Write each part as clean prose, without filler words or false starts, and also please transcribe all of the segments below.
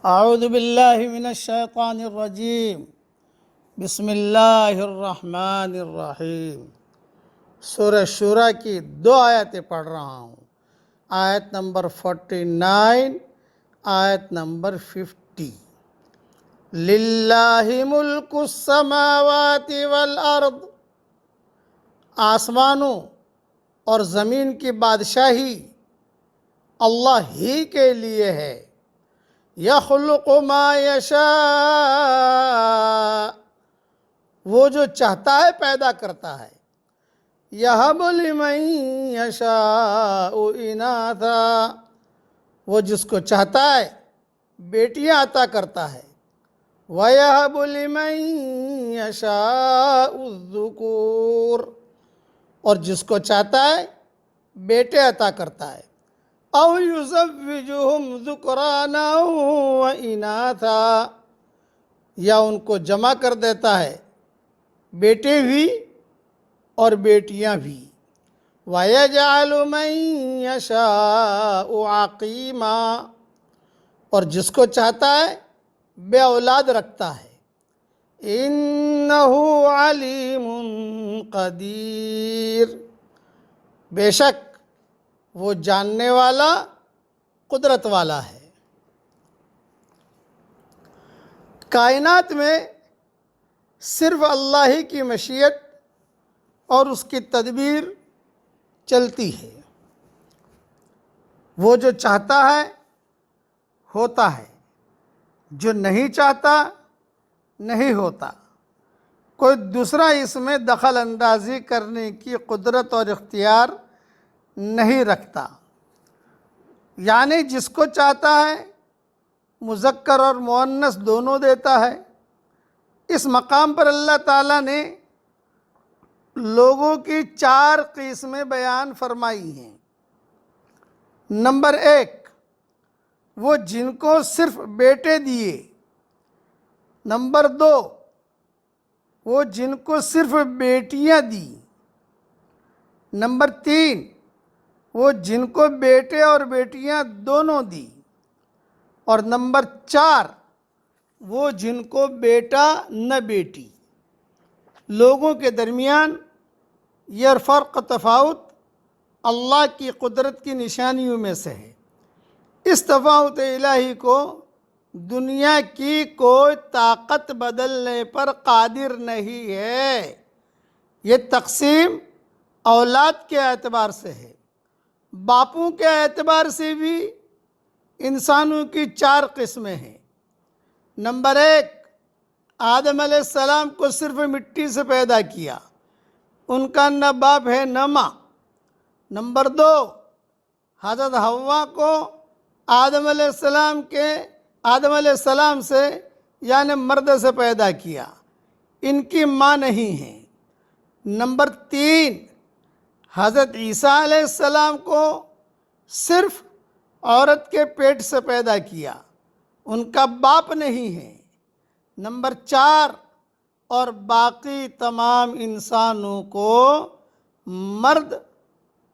اعوذ باللہ من الشیطان الرجیم بسم اللہ الرحمن الرحیم۔ سورہ شورى کی 2 آیتیں پڑھ رہا ہوں، آیت نمبر 49، آیت نمبر 50۔ للہ ملک السماوات والارض، آسمانوں اور زمین کی بادشاہی اللہ ہی کے لیے ہے۔ یخلق ما یشاء، وہ جو چاہتا ہے پیدا کرتا ہے۔ یہب لمن یشاء اناثا، وہ جس کو چاہتا ہے بیٹیاں عطا کرتا ہے۔ وَيَهَبُ لِمَن يَشَاءُ الذُّكُورَ، اور جس کو چاہتا ہے بیٹے عطا کرتا ہے۔ اَوْ يُزَوِّجُهُمْ ذُكْرَانًا وَإِنَاثًا، یا ان کو جمع کر دیتا ہے بیٹے بھی اور بیٹیاں بھی۔ وَيَجْعَلُ مَن يَشَاءُ عَقِيمًا، اور جس کو چاہتا ہے بے اولاد رکھتا ہے۔ اِنَّهُ عَلِيمٌ قَدِيرٌ، بے شک وہ جاننے والا قدرت والا ہے۔ کائنات میں صرف اللہ ہی کی مشیت اور اس کی تدبیر چلتی ہے۔ وہ جو چاہتا ہے ہوتا ہے، جو نہیں چاہتا نہیں ہوتا۔ کوئی دوسرا اس میں دخل اندازی کرنے کی قدرت اور اختیار نہیں رکھتا، یعنی جس کو چاہتا ہے مذکر اور مؤنث دونوں دیتا ہے۔ اس مقام پر اللہ تعالیٰ نے لوگوں کی 4 قسمیں بیان فرمائی ہیں۔ نمبر 1، وہ جن کو صرف بیٹے دیے۔ نمبر 2، وہ جن کو صرف بیٹیاں دی۔ نمبر 3، وہ جن کو بیٹے اور بیٹیاں دونوں دی۔ اور نمبر 4، وہ جن کو بیٹا نہ بیٹی۔ لوگوں کے درمیان یہ فرق تفاوت اللہ کی قدرت کی نشانیوں میں سے ہے۔ اس تفاوت الہی کو دنیا کی کوئی طاقت بدلنے پر قادر نہیں ہے۔ یہ تقسیم اولاد کے اعتبار سے ہے۔ باپوں کے اعتبار سے بھی انسانوں کی 4 قسمیں ہیں۔ نمبر 1، آدم علیہ السلام کو صرف مٹی سے پیدا کیا، ان کا نہ باپ ہے نہ ماں۔ نمبر 2، حضرت حوا کو آدم علیہ السلام سے یعنی مرد سے پیدا کیا، ان کی ماں نہیں ہے۔ نمبر 3، حضرت عیسیٰ علیہ السلام کو صرف عورت کے پیٹ سے پیدا کیا، ان کا باپ نہیں ہے۔ نمبر 4، اور باقی تمام انسانوں کو مرد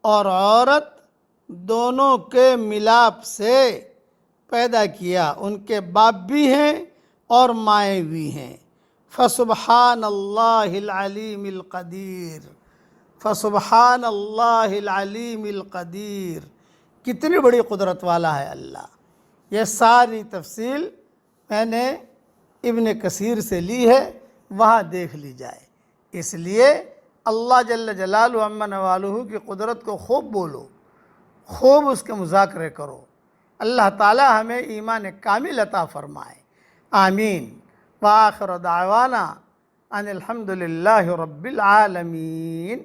اور عورت دونوں کے ملاپ سے پیدا کیا، ان کے باپ بھی ہیں اور مائیں بھی ہیں۔ فسبحان اللہ العلیم القدیر، فسبحان اللہ العلیم القدیر، کتنی بڑی قدرت والا ہے اللہ۔ یہ ساری تفصیل میں نے ابن کثیر سے لی ہے، وہاں دیکھ لی جائے۔ اس لیے اللہ جل جلالہ عم نوالہ کی قدرت کو خوب بولو، خوب اس کے مذاکرے کرو۔ اللہ تعالی ہمیں ایمان کامل عطا فرمائے، آمین۔ وآخر دعوانا ان الحمد للہ رب العالمین۔